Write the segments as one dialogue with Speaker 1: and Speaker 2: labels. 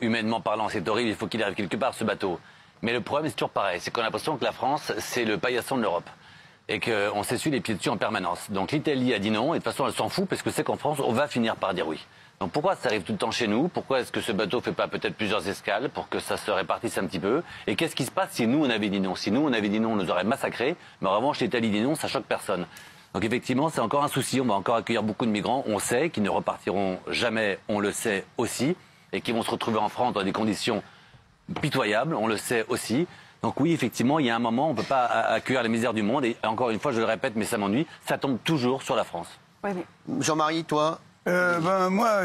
Speaker 1: Humainement parlant, c'est horrible, il faut qu'il arrive quelque part, ce bateau. Mais le problème, c'est toujours pareil, c'est qu'on a l'impression que la France, c'est le paillasson de l'Europe. Et qu'on s'essuie les pieds dessus en permanence. Donc l'Italie a dit non, et de toute façon, elle s'en fout, parce que c'est qu'en France, on va finir par dire oui. Donc pourquoi ça arrive tout le temps chez nous? Pourquoi est-ce que ce bateau fait pas peut-être plusieurs escales pour que ça se répartisse un petit peu? Et qu'est-ce qui se passe si nous, on avait dit non? Si nous, on avait dit non, on nous aurait massacrés. Mais en revanche, l'Italie dit non, ça choque personne. Donc effectivement, c'est encore un souci. On va encore accueillir beaucoup de migrants. On sait qu'ils ne repartiront jamais, on le sait aussi. Et qu'ils vont se retrouver en France dans des conditions pitoyables, on le sait aussi. Donc oui, effectivement, il y a un moment, on ne peut pas accueillir les misères du monde. Et encore une fois, je le répète, mais ça m'ennuie, ça tombe toujours sur la France.
Speaker 2: Oui, mais...
Speaker 3: Jean-Marie, toi?
Speaker 4: Moi,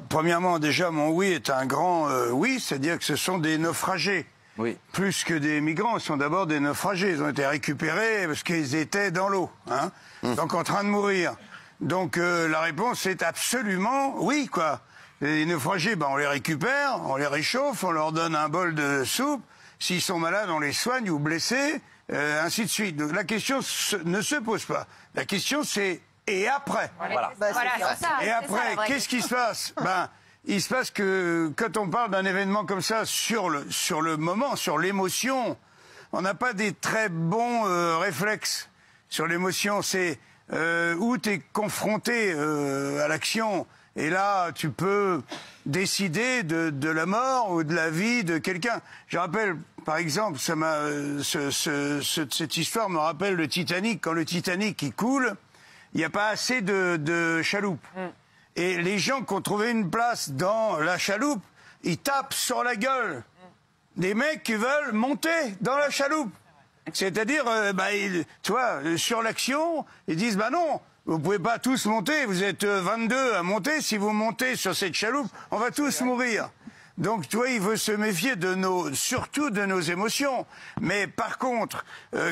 Speaker 4: premièrement, déjà, mon oui est un grand oui, c'est-à-dire que ce sont des naufragés.
Speaker 1: Oui.
Speaker 4: Plus que des migrants, ils sont d'abord des naufragés. Ils ont été récupérés parce qu'ils étaient dans l'eau, hein, donc en train de mourir. Donc la réponse est absolument oui, quoi. Les naufragés, on les récupère, on les réchauffe, on leur donne un bol de soupe. S'ils sont malades, on les soigne ou blessés, ainsi de suite. Donc la question ne se pose pas. La question c'est et après.
Speaker 1: Voilà.
Speaker 4: Et après, qu'est-ce qui se passe? Il se passe que quand on parle d'un événement comme ça sur le moment, sur l'émotion, on n'a pas des très bons réflexes sur l'émotion. C'est où tu es confronté à l'action. Et là, tu peux décider de la mort ou de la vie de quelqu'un. Je rappelle, par exemple, cette histoire me rappelle le Titanic. Quand le Titanic il coule, il n'y a pas assez de chaloupes. Et les gens qui ont trouvé une place dans la chaloupe, ils tapent sur la gueule des mecs qui veulent monter dans la chaloupe. C'est-à-dire, tu vois, sur l'action, ils disent, non, vous pouvez pas tous monter, vous êtes 22 à monter, si vous montez sur cette chaloupe, on va tous mourir. Donc, tu vois, il veut se méfier surtout de nos émotions. Mais par contre,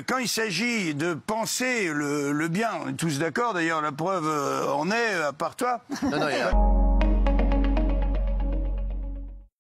Speaker 4: quand il s'agit de penser le bien, on est tous d'accord, d'ailleurs, la preuve en est, à part toi.
Speaker 3: Non,